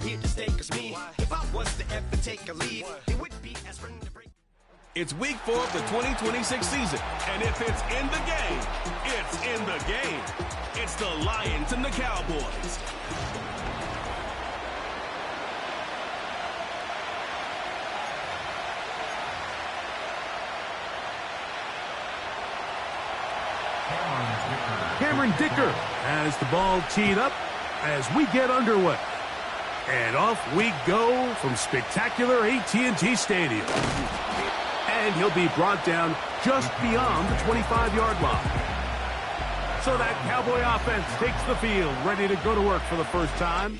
here to stay, 'cause me, if I was to ever take a lead, it would be as spring to break. It's week 4 of the 2026 season, and if it's in the game, it's in the game. It's the Lions and the Cowboys. Cameron Dicker has the ball teed up as we get underway. And off we go from spectacular AT&T Stadium. And he'll be brought down just beyond the 25-yard line. So that Cowboy offense takes the field, ready to go to work for the first time.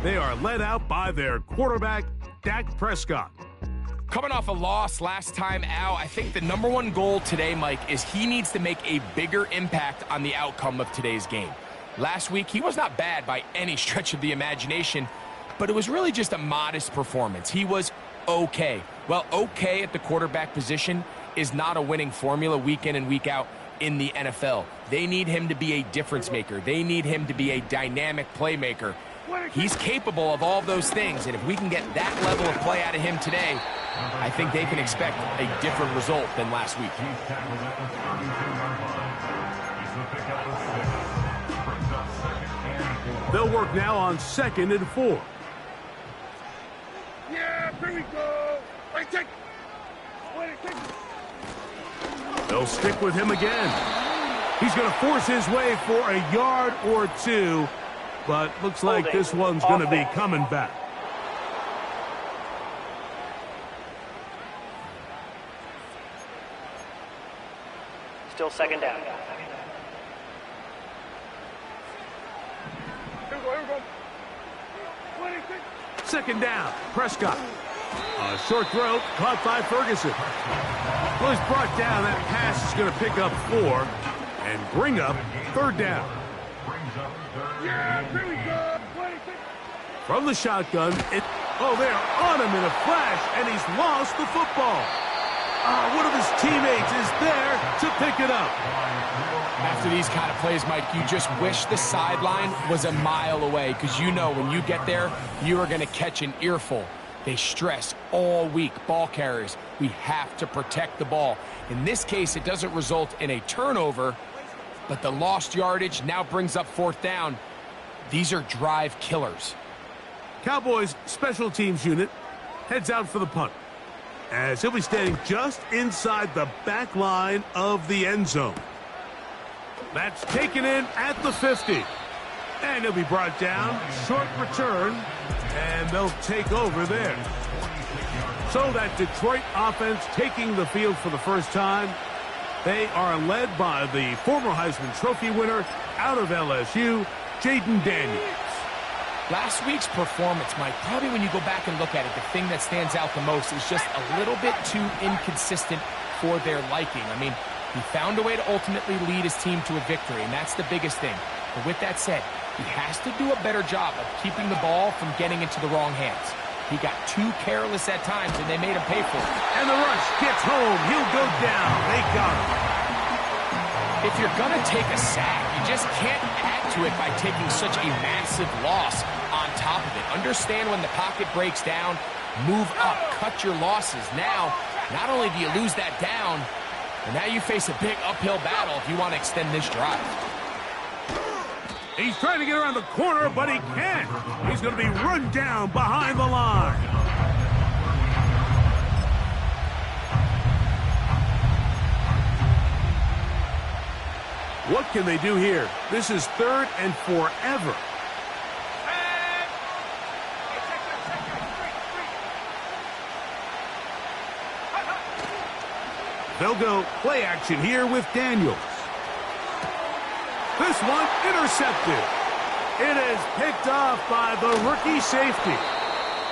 They are led out by their quarterback, Dak Prescott. Coming off a loss last time out, I think the number one goal today, Mike, is he needs to make a bigger impact on the outcome of today's game. Last week, he was not bad by any stretch of the imagination, but it was really just a modest performance. He was okay. Well, okay at the quarterback position is not a winning formula week in and week out in the NFL. They need him to be a difference maker. They need him to be a dynamic playmaker. He's capable of all those things, and if we can get that level of play out of him today, I think they can expect a different result than last week. They'll work now on 2nd and 4. Yeah, here we go. They'll stick with him again. He's going to force his way for a yard or two, but looks like this one's going to be coming back. Still 2nd down. Here we go. 2nd down, Prescott. A short throw caught by Ferguson. Well, he's brought down. That pass is going to pick up 4 and bring up 3rd down. Yeah, here we go. From the shotgun, they're on him in a flash, and he's lost the football. One of his teammates is there to pick it up. After these kind of plays, Mike, you just wish the sideline was a mile away, because you know when you get there, you are going to catch an earful. They stress all week, ball carriers. We have to protect the ball. In this case, it doesn't result in a turnover, but the lost yardage now brings up 4th down. These are drive killers. Cowboys special teams unit heads out for the punt, as he'll be standing just inside the back line of the end zone. That's taken in at the 50. And he'll be brought down, short return, and they'll take over there. So that Detroit offense taking the field for the first time. They are led by the former Heisman Trophy winner out of LSU, Jaden Daniels. Last week's performance, Mike, probably when you go back and look at it, the thing that stands out the most is just a little bit too inconsistent for their liking. I mean, he found a way to ultimately lead his team to a victory, and that's the biggest thing. But with that said, he has to do a better job of keeping the ball from getting into the wrong hands. He got too careless at times, and they made him pay for it. And the rush gets home. He'll go down. They got him. If you're going to take a sack, you just can't add to it by taking such a massive loss on top of it. Understand when the pocket breaks down, move up, cut your losses. Now, not only do you lose that down, but now you face a big uphill battle if you want to extend this drive. He's trying to get around the corner, but he can't. He's going to be run down behind the line. What can they do here? This is 3rd and forever. They'll go play action here with Daniels. This one intercepted. It is picked off by the rookie safety.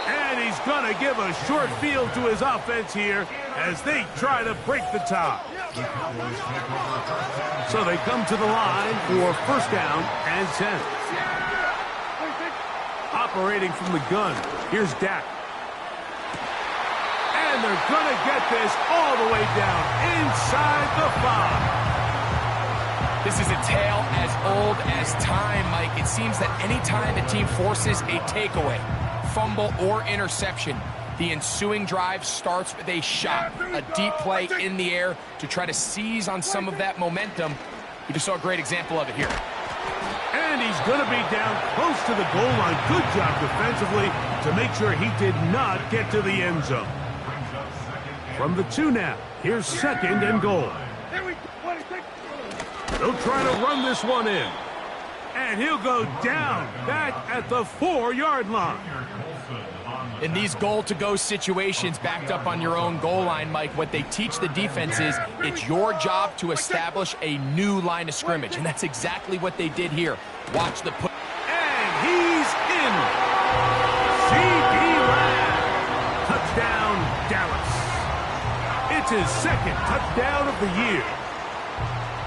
And he's going to give a short field to his offense here as they try to break the tie. So they come to the line for 1st down and 10. Operating from the gun, here's Dak. And they're going to get this all the way down inside the 5. This is a tale as old as time, Mike. It seems that any time the team forces a takeaway, fumble or interception, the ensuing drive starts with a shot, a deep play in the air to try to seize on some of that momentum. We just saw a great example of it here. And he's going to be down close to the goal line. Good job defensively to make sure he did not get to the end zone. From the 2 now, here's 2nd and goal. They'll try to run this one in. And he'll go down back at the 4-yard line. In these goal-to-go situations backed up on your own goal line, Mike, what they teach the defense is it's your job to establish a new line of scrimmage, and that's exactly what they did here. Watch the put. And he's in. C.D. Lamb. Touchdown, Dallas. It's his 2nd touchdown of the year.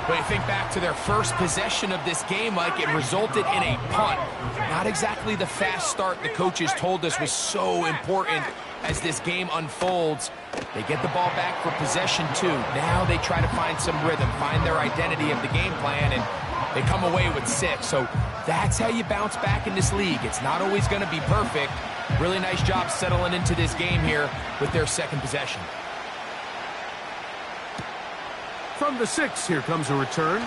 When you think back to their first possession of this game, Mike, it resulted in a punt. Not exactly the fast start the coaches told us was so important as this game unfolds. They get the ball back for possession 2. Now they try to find some rhythm, find their identity of the game plan, and they come away with 6. So that's how you bounce back in this league. It's not always going to be perfect. Really nice job settling into this game here with their 2nd possession. From the 6, here comes a return.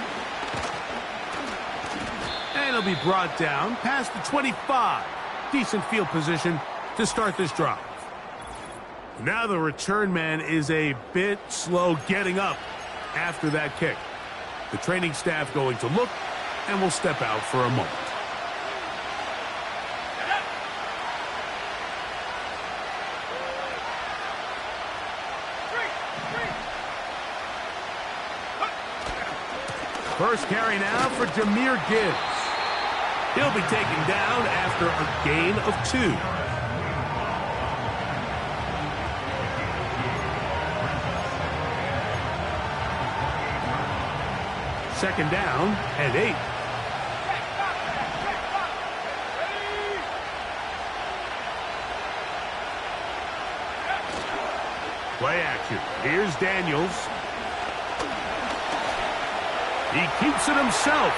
And he'll be brought down past the 25. Decent field position to start this drive. Now the return man is a bit slow getting up after that kick. The training staff going to look and will step out for a moment. First carry now for Jahmyr Gibbs. He'll be taken down after a gain of 2. Second down and 8. Play action. Here's Daniels. He keeps it himself.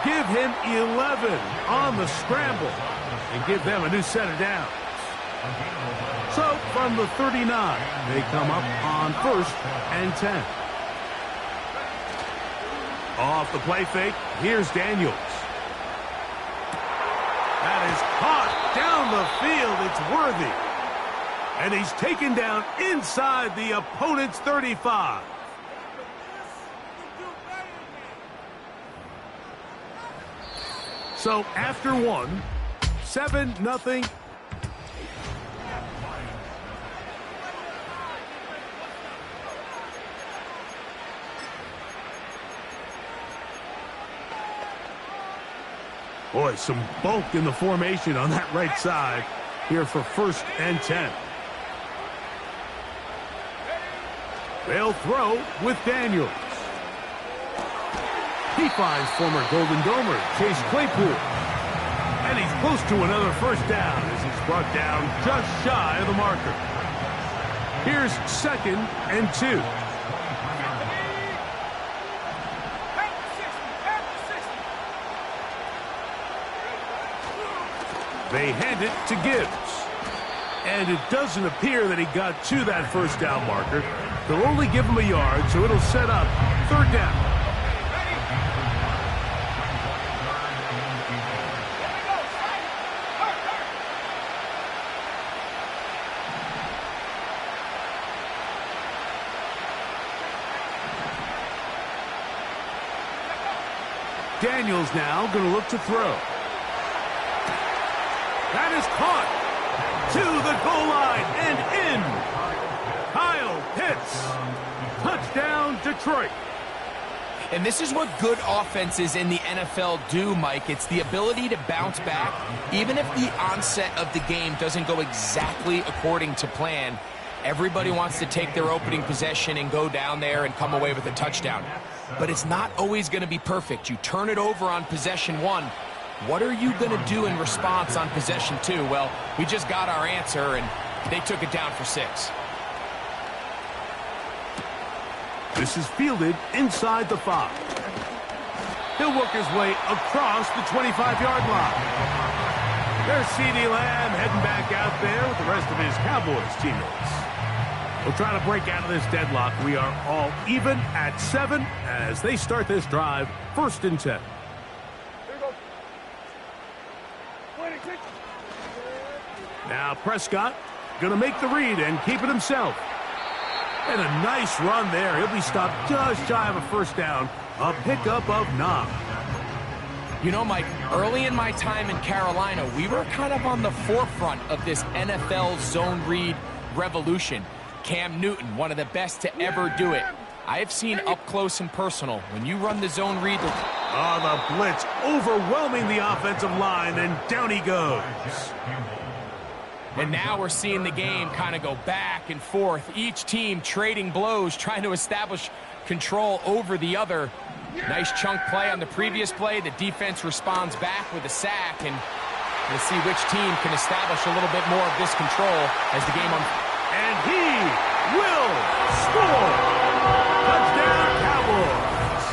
Give him 11 on the scramble and give them a new set of downs. So from the 39, they come up on 1st and 10. Off the play fake, here's Daniels. That is caught down the field. It's worthy. And he's taken down inside the opponent's 35. So after 1, 7-0. Boy, some bulk in the formation on that right side here for 1st and 10. They'll throw with Daniels. He finds former Golden Domer Chase Claypool. And he's close to another 1st down as he's brought down just shy of the marker. Here's 2nd and 2. They hand it to Gibbs. And it doesn't appear that he got to that 1st down marker. They'll only give him a yard, so it'll set up 3rd down. Daniels now going to look to throw. That is caught to the goal line and in. Kyle Pitts. Touchdown, Detroit. And this is what good offenses in the NFL do, Mike. It's the ability to bounce back, even if the onset of the game doesn't go exactly according to plan. Everybody wants to take their opening possession and go down there and come away with a touchdown. But it's not always going to be perfect. You turn it over on possession 1. What are you going to do in response on possession 2? Well, we just got our answer, and they took it down for 6. This is fielded inside the 5. He'll work his way across the 25-yard line. There's CeeDee Lamb heading back out there with the rest of his Cowboys teammates. We'll try to break out of this deadlock. We are all even at 7 as they start this drive, 1st and 10. Now Prescott going to make the read and keep it himself. And a nice run there. He'll be stopped just shy of a 1st down. A pickup of 9. You know, Mike, early in my time in Carolina, we were kind of on the forefront of this NFL zone read revolution. Cam Newton, one of the best to ever do it. I have seen up close and personal. When you run the zone read... the blitz overwhelming the offensive line, and down he goes. And now we're seeing the game kind of go back and forth. Each team trading blows, trying to establish control over the other. Nice chunk play on the previous play. The defense responds back with a sack, and we'll see which team can establish a little bit more of this control as the game unfolds. And he will score. Touchdown, Cowboys.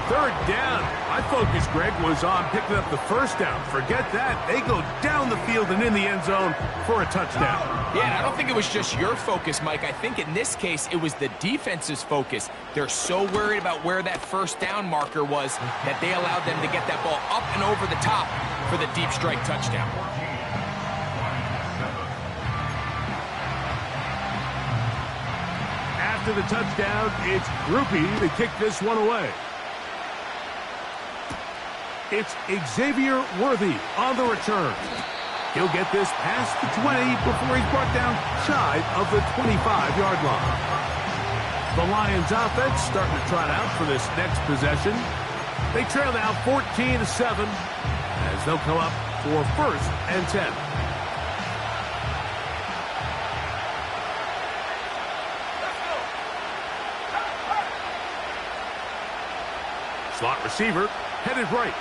3rd down. My focus, Greg, was on picking up the 1st down. Forget that. They go down the field and in the end zone for a touchdown. Yeah, and I don't think it was just your focus, Mike. I think in this case, it was the defense's focus. They're so worried about where that 1st down marker was that they allowed them to get that ball up and over the top for the deep strike touchdown. After the touchdown, it's Groupie to kick this one away. It's Xavier Worthy on the return. He'll get this past the 20 before he's brought down shy of the 25-yard line. The Lions offense starting to trot out for this next possession. They trail now 14-7 as they'll come up for 1st and 10. Slot receiver headed right.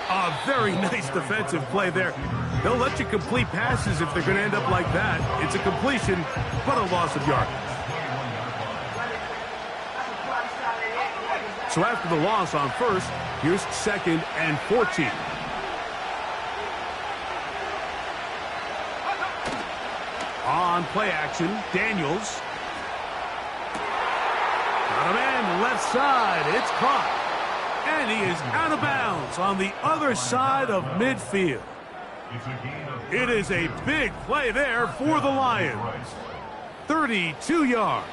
A very nice defensive play there. They'll let you complete passes if they're going to end up like that. It's a completion, but a loss of yardage. So after the loss on 1st, here's 2nd and 14. On play action, Daniels. Got a man left side. It's caught. And he is out of bounds on the other side of midfield. It is a big play there for the Lions. 32 yards.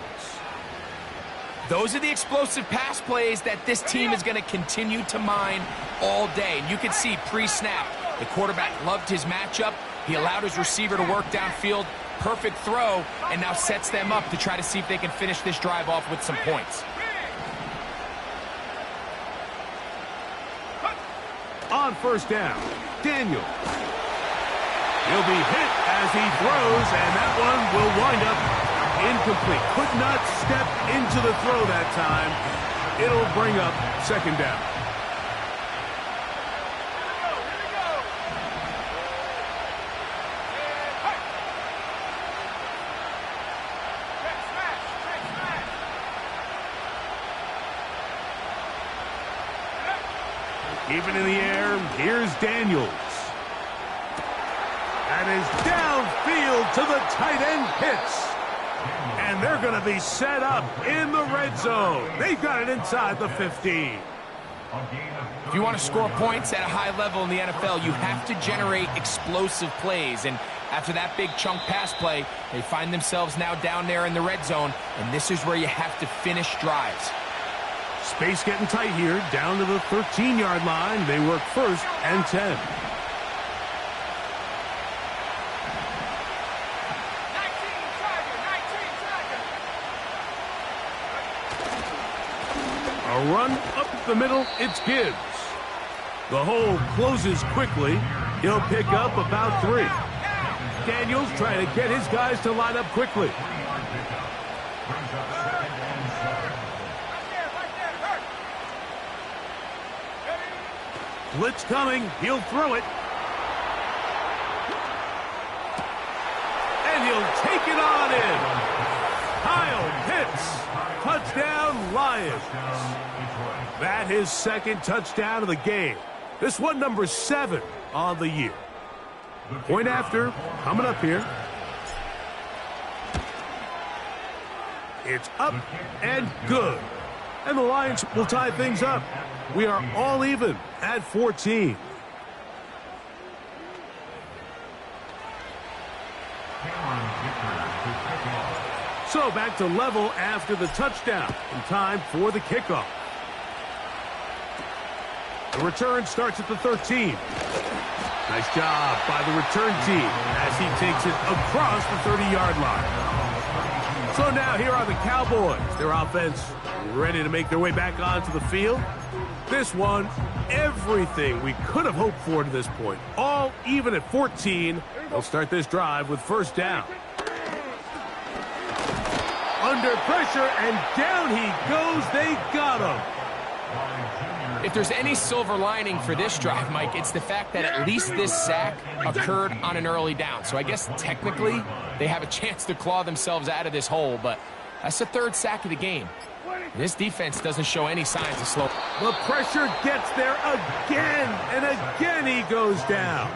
Those are the explosive pass plays that this team is going to continue to mine all day. And you can see pre-snap, the quarterback loved his matchup. He allowed his receiver to work downfield. Perfect throw, and now sets them up to try to see if they can finish this drive off with some points. On 1st down, Daniel. He'll be hit as he throws, and that one will wind up incomplete. Could not step into the throw that time. It'll bring up 2nd down. Even in the air, here's Daniels. That is downfield to the tight end Pitts. And they're going to be set up in the red zone. They've got it inside the 15. If you want to score points at a high level in the NFL, you have to generate explosive plays. And after that big chunk pass play, they find themselves now down there in the red zone. And this is where you have to finish drives. Space getting tight here, down to the 13-yard line. They work 1st and 10. A run up the middle, it's Gibbs. The hole closes quickly. He'll pick up about 3. Daniels trying to get his guys to line up quickly. Blitz coming. He'll throw it. And he'll take it on in. Kyle Pitts. Touchdown, Lions. That his 2nd touchdown of the game. This one, number 7 on the year. Point after, coming up here. It's up and good. And the Lions will tie things up. We are all even at 14. So back to level after the touchdown. And time for the kickoff. The return starts at the 13. Nice job by the return team as he takes it across the 30-yard line. So now here are the Cowboys. Their offense ready to make their way back onto the field. This one, everything we could have hoped for to this point. All even at 14. They'll start this drive with first down. Under pressure, and down he goes. They got him. If there's any silver lining for this drive, Mike, it's the fact that at least this sack occurred on an early down. So I guess technically they have a chance to claw themselves out of this hole, but that's the 3rd sack of the game. This defense doesn't show any signs of slow. The pressure gets there again, and again he goes down.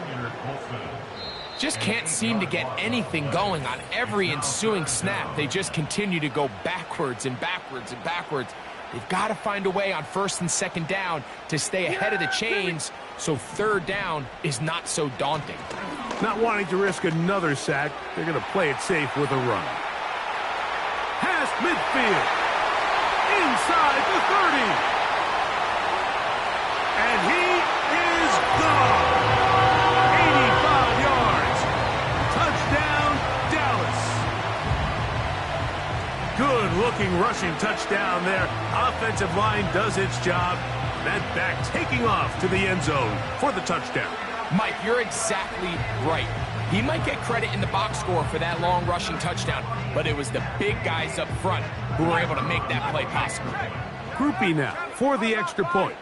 Just can't seem to get anything going on every ensuing snap. They just continue to go backwards and backwards and backwards. They've got to find a way on 1st and 2nd down to stay ahead of the chains so 3rd down is not so daunting. Not wanting to risk another sack, they're going to play it safe with a run. Past midfield. Inside the 30. And he is gone. 85 yards. Touchdown, Dallas. Good-looking rushing touchdown there. Offensive line does its job. That back taking off to the end zone for the touchdown. Mike, you're exactly right. He might get credit in the box score for that long rushing touchdown, but it was the big guys up front who were able to make that play possible. Groupie now for the extra point.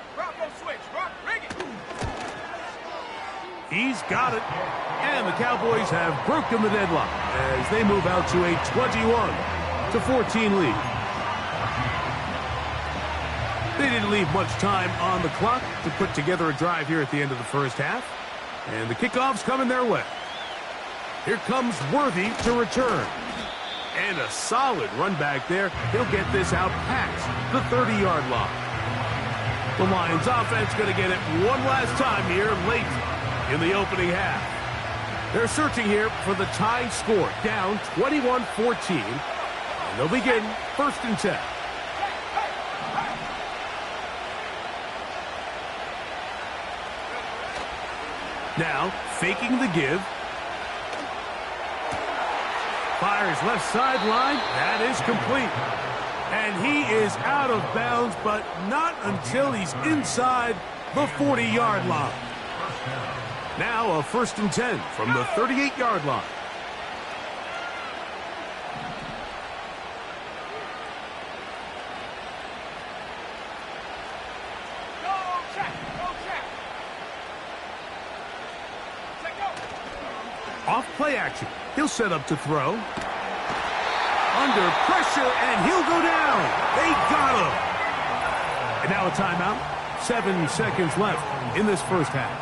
He's got it. And the Cowboys have broken the deadlock as they move out to a 21-14 lead. They didn't leave much time on the clock to put together a drive here at the end of the first half. And the kickoff's coming their way. Here comes Worthy to return. And a solid run back there. He'll get this out past the 30-yard line. The Lions offense going to get it one last time here late in the opening half. They're searching here for the tying score, down 21-14. And they'll begin 1st and 10. Now, faking the give. Fires left sideline. That is complete. And he is out of bounds, but not until he's inside the 40-yard line. Now a 1st and 10 from the 38-yard line. Off play action. He'll set up to throw. Under pressure, and he'll go down. They got him. And now a timeout. 7 seconds left in this first half.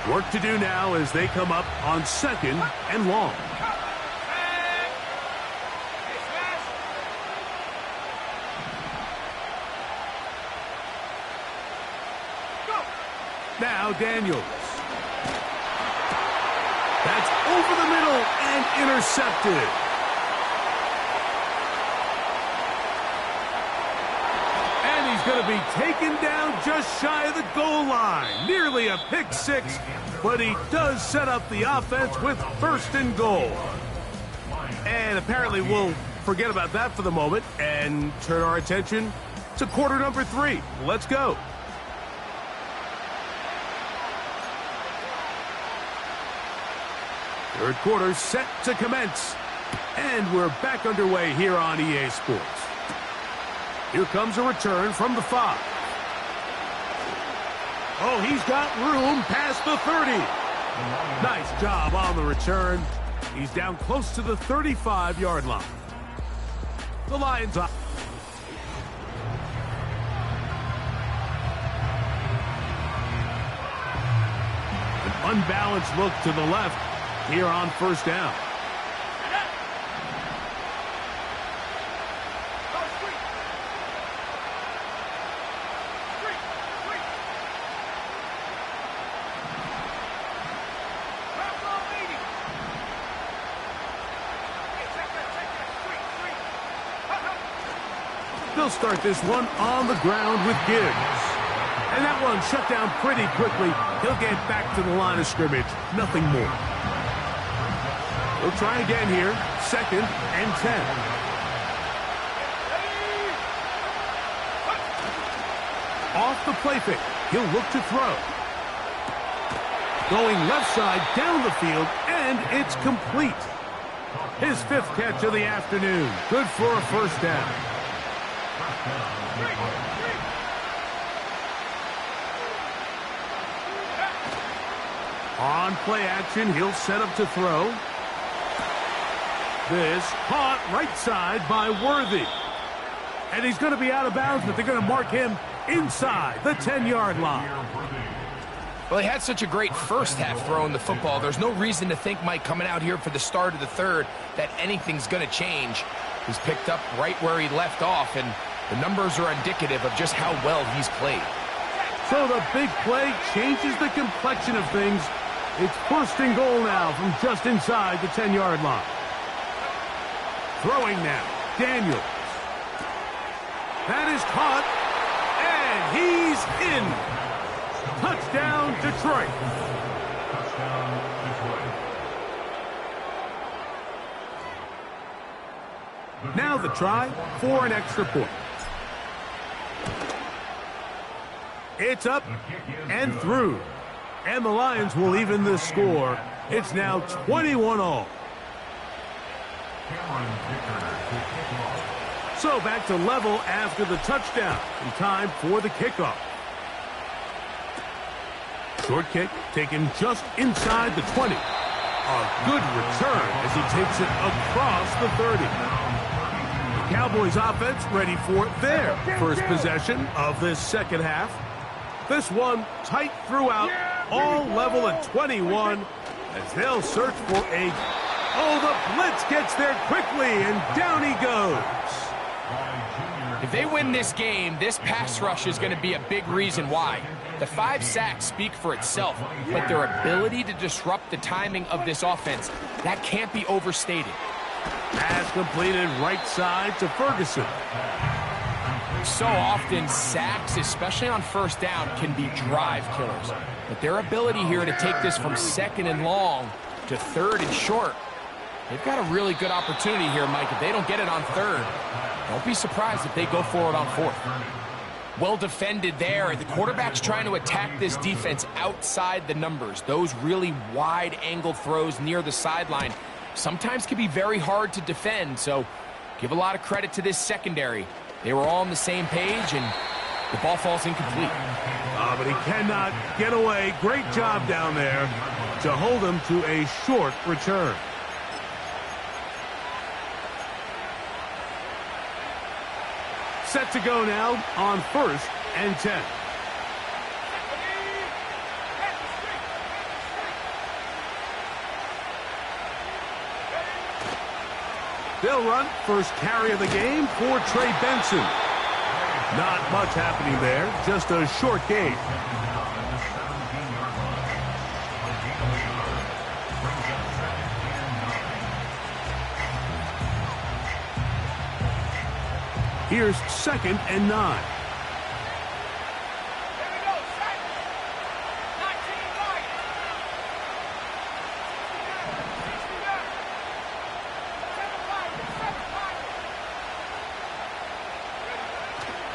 Work to do now as they come up on 2nd and long. Now Daniels. That's over the middle and intercepted. And he's going to be taken down just shy of the goal line. Nearly a pick six, but he does set up the offense with 1st and goal. And apparently we'll forget about that for the moment and turn our attention to quarter number 3. Let's go. Third quarter set to commence. And we're back underway here on EA Sports. Here comes a return from the 5. Oh, he's got room past the 30. Nice job on the return. He's down close to the 35-yard line. The Lions up. An unbalanced look to the left here on first down. They'll start this one on the ground with Gibbs. And that one shut down pretty quickly. He'll get back to the line of scrimmage. Nothing more. We'll try again here. 2nd and 10. Off the play fake. He'll look to throw. Going left side down the field, and it's complete. His 5th catch of the afternoon. Good for a first down. On play action, he'll set up to throw. This caught right side by Worthy. And he's going to be out of bounds, but they're going to mark him inside the 10-yard line. Well, he had such a great first half throwing the football. There's no reason to think, Mike, coming out here for the start of the third, that anything's going to change. He's picked up right where he left off, and the numbers are indicative of just how well he's played. So the big play changes the complexion of things. It's 1st and goal now from just inside the 10-yard line. Throwing now, Daniels. That is caught, and he's in. Touchdown, Detroit. Now the try for an extra point. It's up and through. And the Lions will even the score. It's now 21-all. So back to level after the touchdown. In time for the kickoff. Short kick taken just inside the 20. A good return as he takes it across the 30. The Cowboys offense ready for their first possession of this second half. This one tight throughout, all level at 21 as they'll search for a... Oh, the blitz gets there quickly, and down he goes. If they win this game, this pass rush is going to be a big reason why. The 5 sacks speak for itself, but their ability to disrupt the timing of this offense, that can't be overstated. Pass completed right side to Ferguson. So often, sacks, especially on first down, can be drive killers. But their ability here to take this from 2nd and long to 3rd and short, they've got a really good opportunity here, Mike. If they don't get it on 3rd, don't be surprised if they go for it on 4th. Well defended there. The quarterback's trying to attack this defense outside the numbers. Those really wide-angled throws near the sideline sometimes can be very hard to defend, so give a lot of credit to this secondary. They were all on the same page, and the ball falls incomplete. But he cannot get away. Great job down there to hold him to a short return. Set to go now on 1st and 10. They'll run first carry of the game for Trey Benson. Not much happening there, just a short gain. Here's 2nd and 9.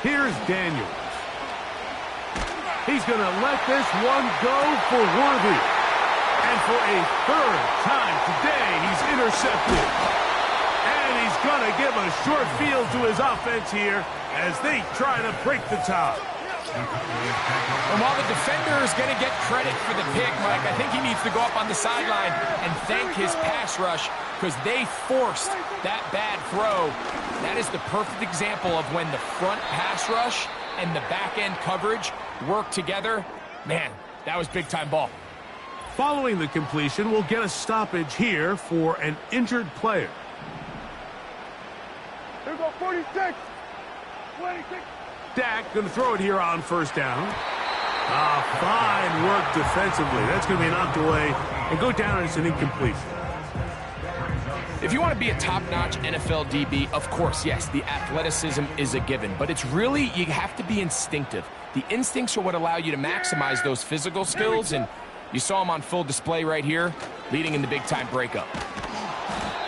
Here's Daniels. He's going to let this one go for Worthy. And for a 3rd time today, he's intercepted. And he's going to give a short field to his offense here as they try to break the tie. And while the defender is going to get credit for the pick, Mike, I think he needs to go up on the sideline and thank his pass rush because they forced that bad throw. That is the perfect example of when the front pass rush and the back-end coverage work together. Man, that was big-time ball. Following the completion, we'll get a stoppage here for an injured player. Here go 46. 26. Dak going to throw it here on first down. Fine work defensively. That's going to be knocked away and go down as an incompletion. If you want to be a top-notch NFL DB, of course, yes, the athleticism is a given. But it's really, you have to be instinctive. The instincts are what allow you to maximize those physical skills, and you saw him on full display right here, leading in the big-time breakup.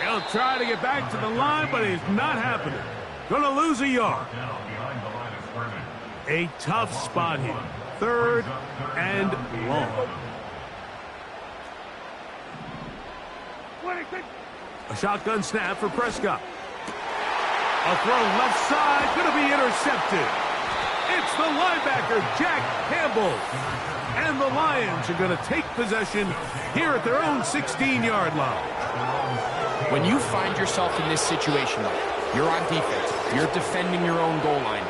He'll try to get back to the line, but it's not happening. Going to lose a yard. A tough spot here. 3rd and long. 26. A shotgun snap for Prescott. A throw left side, going to be intercepted. It's the linebacker, Jack Campbell. And the Lions are going to take possession here at their own 16-yard line. When you find yourself in this situation, you're on defense, you're defending your own goal line,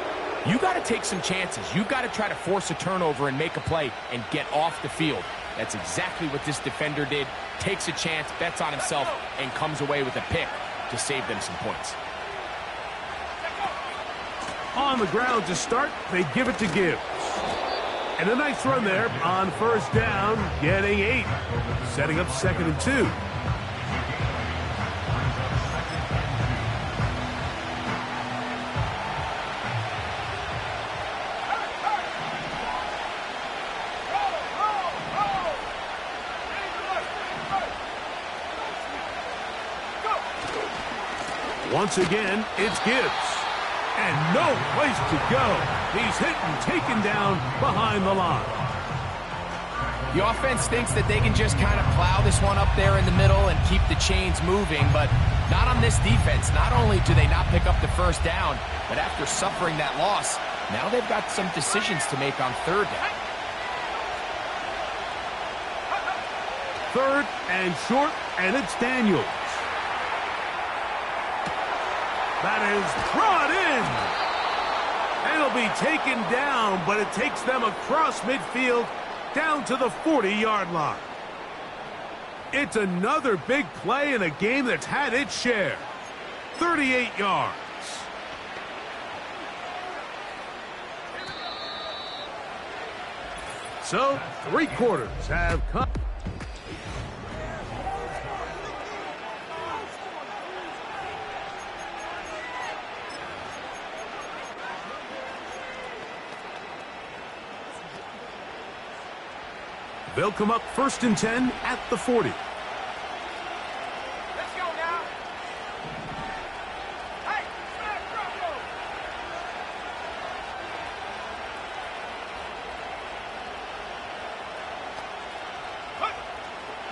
you got to take some chances. You got to try to force a turnover and make a play and get off the field. That's exactly what this defender did. Takes a chance, bets on himself, and comes away with a pick to save them some points. On the ground to start, they give it to Gibbs. And a nice run there on first down, getting 8. Setting up 2nd and 2. Once again, it's Gibbs. And no place to go. He's hit and taken down behind the line. The offense thinks that they can just kind of plow this one up there in the middle and keep the chains moving, but not on this defense. Not only do they not pick up the first down, but after suffering that loss, now they've got some decisions to make on 3rd down. 3rd and short, and it's Daniels. That is brought in. And it'll be taken down, but it takes them across midfield down to the 40-yard line. It's another big play in a game that's had its share. 38 yards. So, 3 quarters have come. They'll come up 1st and 10 at the 40. Let's go now. Hey, smash Bravo.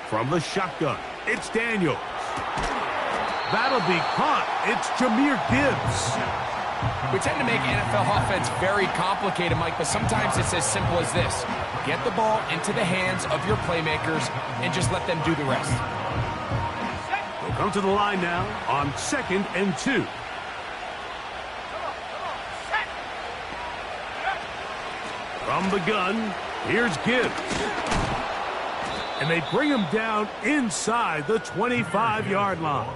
From the shotgun, it's Daniels. That'll be caught. It's Jahmyr Gibbs. We tend to make NFL offense very complicated, Mike, but sometimes it's as simple as this. Get the ball into the hands of your playmakers and just let them do the rest. They'll come to the line now on 2nd and 2. From the gun, here's Gibbs. And they bring him down inside the 25-yard line.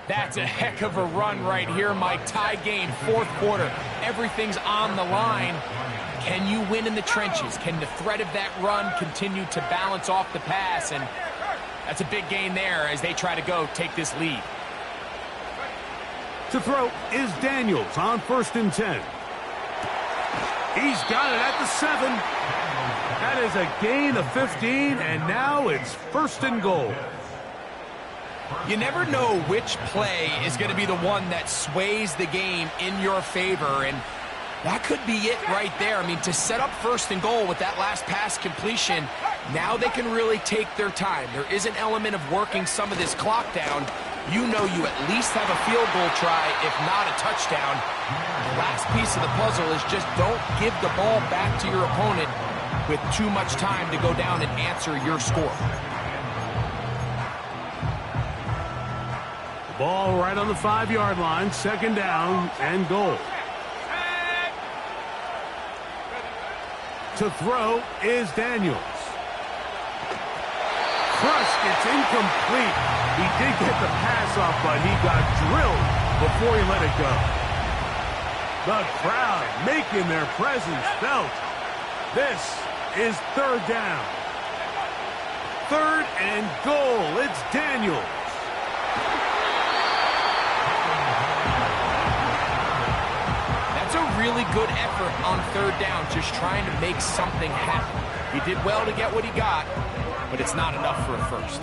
That's a heck of a run right here, Mike. Tie game, 4th quarter. Everything's on the line. Can you win in the trenches? Can the threat of that run continue to balance off the pass? And that's a big gain there as they try to take this lead. To throw is Daniels on 1st and 10. He's got it at the 7. That is a gain of 15, and now it's 1st and goal. You never know which play is going to be the one that sways the game in your favor, and that could be it right there. I mean, to set up 1st and goal with that last pass completion, now they can really take their time. There is an element of working some of this clock down, you know you at least have a field goal try, if not a touchdown. The last piece of the puzzle is just don't give the ball back to your opponent with too much time to go down and answer your score. Ball right on the 5-yard line, 2nd down and goal. To throw is Daniels. Crushed, it's incomplete. He did get the pass off, but he got drilled before he let it go. The crowd making their presence felt. This is 3rd down. 3rd and goal. It's Daniels. That's a really good effort on 3rd down, just trying to make something happen. He did well to get what he got, but it's not enough for a first.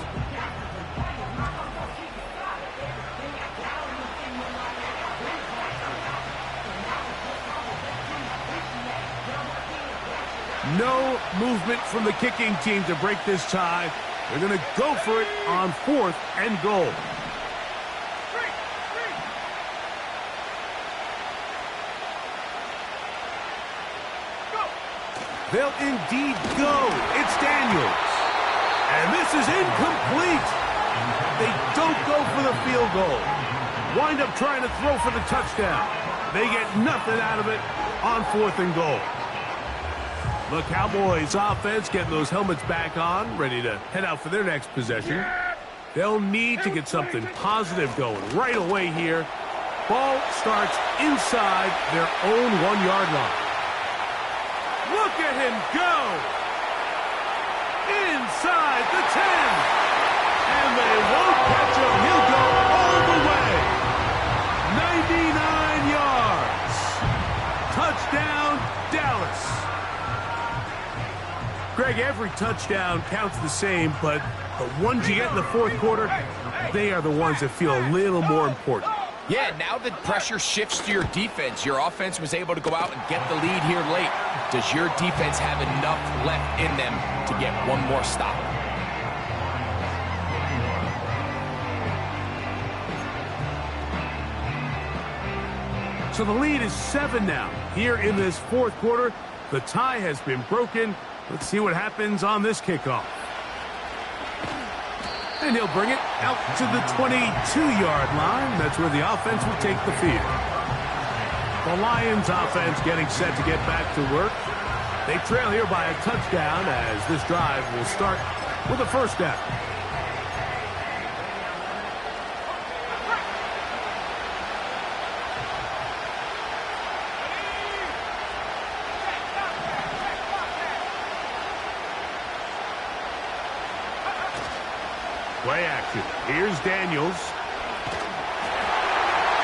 No movement from the kicking team to break this tie. They're going to go for it on 4th and goal. They'll indeed go. It's Daniels. And this is incomplete. They don't go for the field goal. Wind up trying to throw for the touchdown. They get nothing out of it on 4th and goal. The Cowboys offense getting those helmets back on, ready to head out for their next possession. They'll need to get something positive going right away here. Ball starts inside their own 1-yard line. Look at him go! Inside the 10! And they won't catch him. He'll go all the way. 99 yards. Touchdown, Dallas. Greg, every touchdown counts the same, but the ones you get in the 4th quarter, they are the ones that feel a little more important. Yeah, now the pressure shifts to your defense. Your offense was able to go out and get the lead here late. Does your defense have enough left in them to get one more stop? So the lead is 7 now. Here in this 4th quarter, the tie has been broken. Let's see what happens on this kickoff. And he'll bring it out to the 22-yard line. That's where the offense will take the field. The Lions offense getting set to get back to work. They trail here by a touchdown as this drive will start with a 1st down. Play action. Here's Daniels.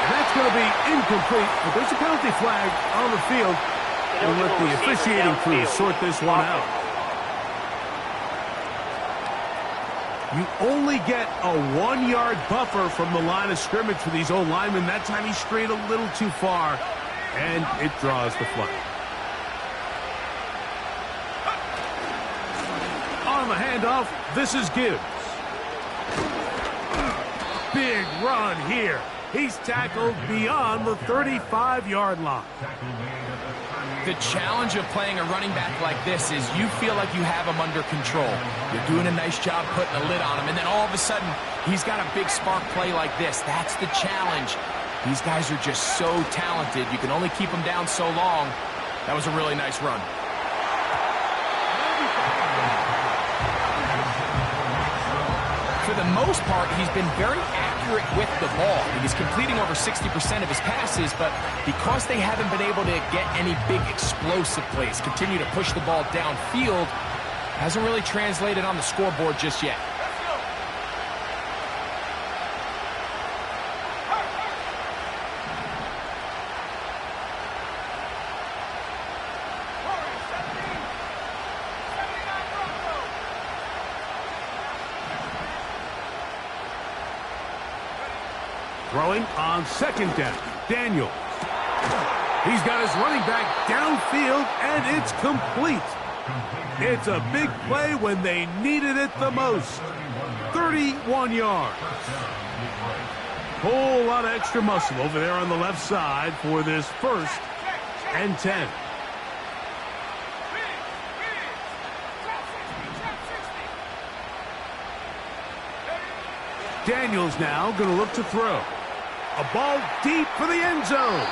And that's going to be incomplete, but there's a penalty flag on the field. We'll let the officiating crew sort this one out. You only get a 1-yard buffer from the line of scrimmage for these old linemen. That time he strayed a little too far, and it draws the flag. On the handoff, this is Gibbs. Big run here. He's tackled beyond the 35-yard line. The challenge of playing a running back like this is you feel like you have him under control. You're doing a nice job putting a lid on him, and then all of a sudden, he's got a big spark play like this. That's the challenge. These guys are just so talented. You can only keep them down so long. That was a really nice run. For the most part, he's been very accurate with the ball. He's completing over 60% of his passes, but because they haven't been able to get any big explosive plays, continue to push the ball downfield, hasn't really translated on the scoreboard just yet. Throwing on 2nd down, Daniels. He's got his running back downfield, and it's complete. It's a big play when they needed it the most. 31 yards. Whole lot of extra muscle over there on the left side for this 1st and 10. Daniels now going to look to throw. A ball deep for the end zone.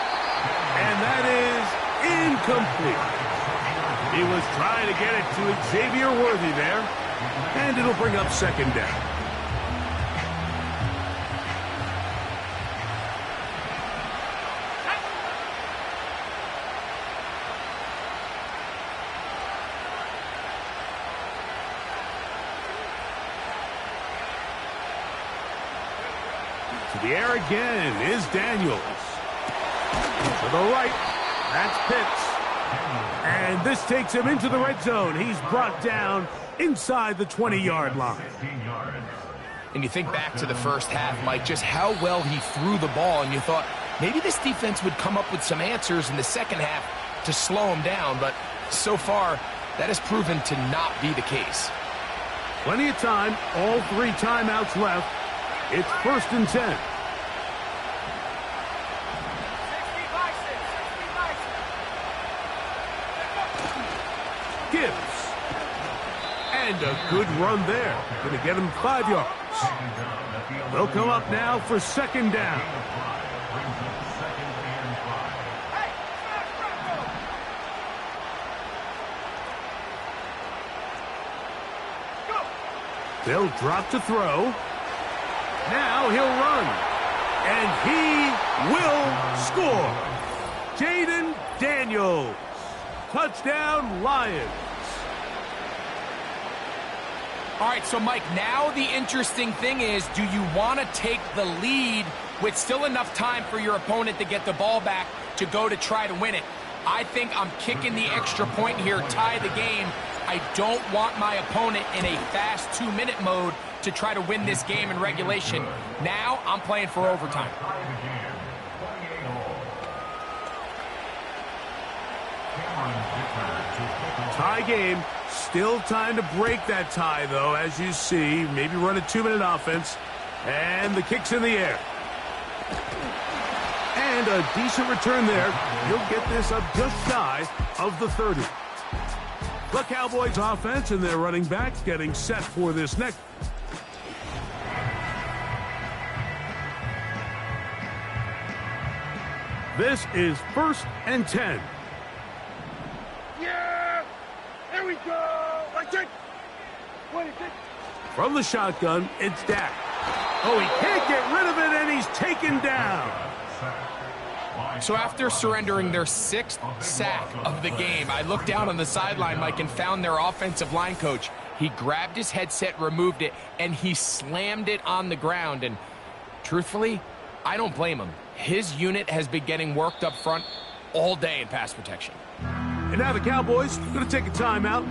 And that is incomplete. He was trying to get it to Xavier Worthy there. And it'll bring up 2nd down. To the air again is Daniels. To the right, that's Pitts. And this takes him into the red zone. He's brought down inside the 20-yard line. And you think back to the first half, Mike, just how well he threw the ball, and you thought maybe this defense would come up with some answers in the second half to slow him down, but so far that has proven to not be the case. Plenty of time, all 3 timeouts left. It's 1st and 10. Gibbs. And a good run there. Going to get him 5 yards. They'll come up now for 2nd down. They'll drop to throw. Now he'll run. And he will score. Jaden Daniels. Touchdown, Lions. All right, so Mike, now the interesting thing is, do you want to take the lead with still enough time for your opponent to get the ball back to go to try to win it? I think I'm kicking the extra point here, tie the game. I don't want my opponent in a fast 2-minute mode to try to win this game in regulation. Now I'm playing for overtime. Tie game. Still time to break that tie, though, as you see. Maybe run a 2-minute offense. And the kick's in the air. And a decent return there. He'll get this up just shy of the 30. The Cowboys offense and their running back getting set for this next. This is 1st and 10. Yeah! There we go! Like it! 26. From the shotgun, it's Dak. Oh, he can't get rid of it, and he's taken down. So after surrendering their 6th sack of the game, I looked down on the sideline, Mike, and found their offensive line coach. He grabbed his headset, removed it, and he slammed it on the ground. And truthfully, I don't blame him. His unit has been getting worked up front all day in pass protection. And now the Cowboys are going to take a timeout,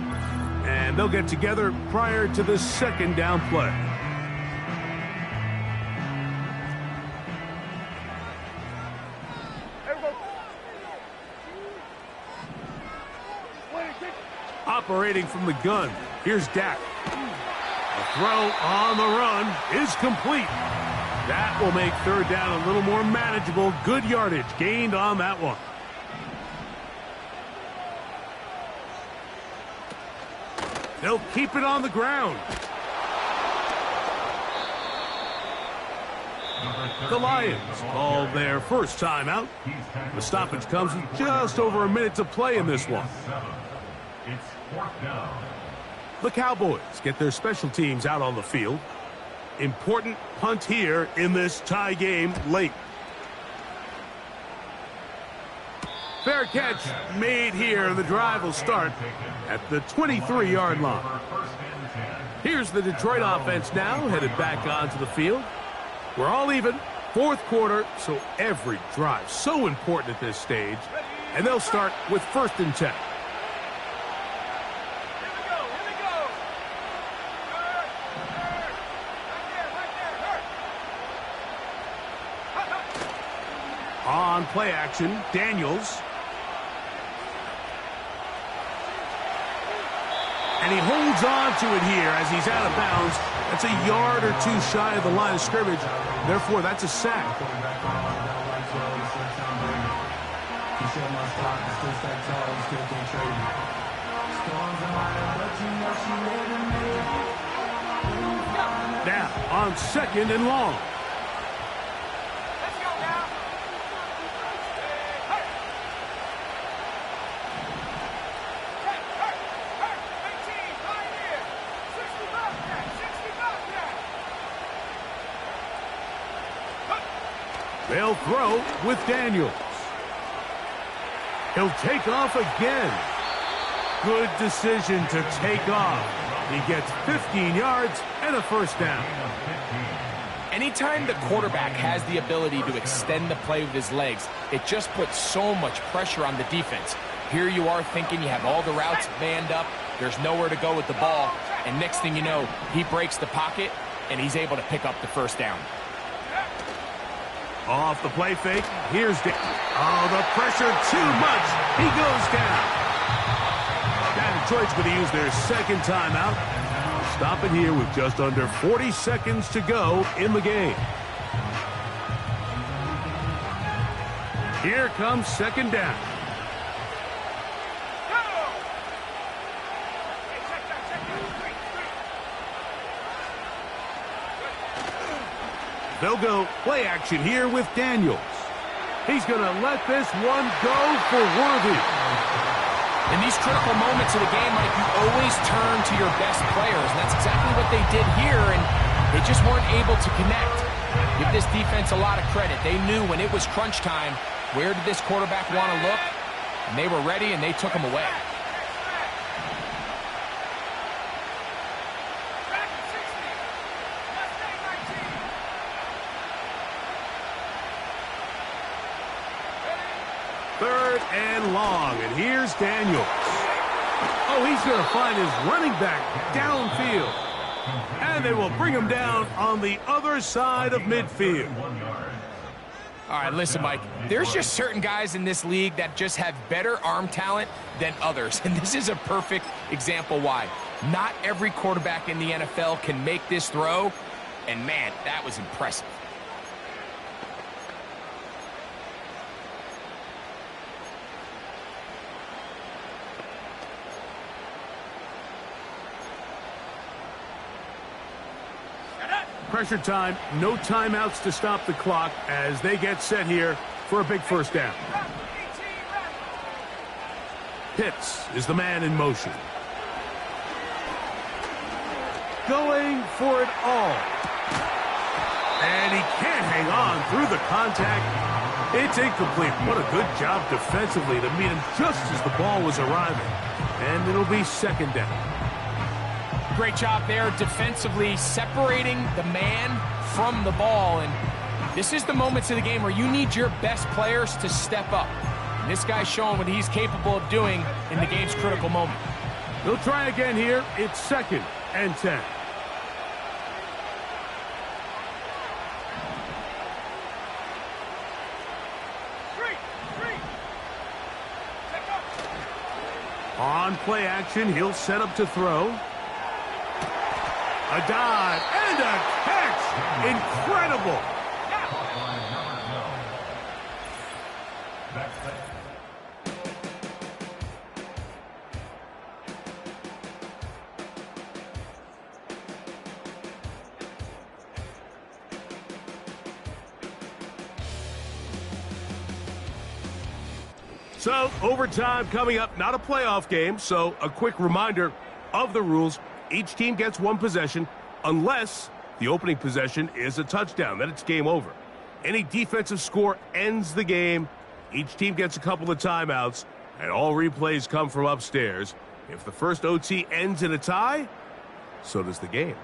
and they'll get together prior to the 2nd down play. Operating from the gun, here's Dak. The throw on the run is complete. That will make 3rd down a little more manageable. Good yardage gained on that one. They'll keep it on the ground. The Lions call their first timeout. The stoppage comes with just over a minute to play in this one. The Cowboys get their special teams out on the field. Important punt here in this tie game late. Fair catch made here. The drive will start at the 23-yard line. Here's the Detroit offense now headed back onto the field. We're all even. 4th quarter, so every drive so important at this stage. And they'll start with 1st and 10. On play action, Daniels. And And he holds on to it here as he's out of bounds. That's a yard or two shy of the line of scrimmage. Therefore, that's a sack. Now, on 2nd and long. They'll throw with Daniels. He'll take off again. Good decision to take off. He gets 15 yards and a first down. Anytime the quarterback has the ability to extend the play with his legs, it just puts so much pressure on the defense. Here you are thinking you have all the routes manned up, there's nowhere to go with the ball, and next thing you know, he breaks the pocket, and he's able to pick up the first down. Off the play fake, here's oh, the pressure too much. He goes down. Now Detroit's going to use their second timeout. Stop it here with just under 40 seconds to go in the game. Here comes 2nd down. They'll go play action here with Daniels. He's going to let this one go for Worthy. In these critical moments of the game, Mike, you always turn to your best players. And that's exactly what they did here, and they just weren't able to connect. Give this defense a lot of credit. They knew when it was crunch time, where did this quarterback want to look? And they were ready, and they took him away. Third and long, and here's Daniels. Oh, he's going to find his running back downfield. And they will bring him down on the other side of midfield. All right, listen, Mike, there's just certain guys in this league that just have better arm talent than others, and this is a perfect example why. Not every quarterback in the NFL can make this throw, and man, that was impressive. Pressure time, no timeouts to stop the clock as they get set here for a big first down. Pitts is the man in motion. Going for it all. And he can't hang on through the contact. It's incomplete. What a good job defensively to meet him just as the ball was arriving. And it'll be 2nd down. Great job there defensively, separating the man from the ball. And this is the moments of the game where you need your best players to step up. And this guy's showing what he's capable of doing in the game's critical moment. They'll try again here. It's 2nd and 10. On play action, he'll set up to throw. A dive and a catch. Incredible. So, overtime coming up, not a playoff game, so a quick reminder of the rules. Each team gets one possession unless the opening possession is a touchdown. Then it's game over. Any defensive score ends the game. Each team gets a couple of timeouts, and all replays come from upstairs. If the first OT ends in a tie, so does the game.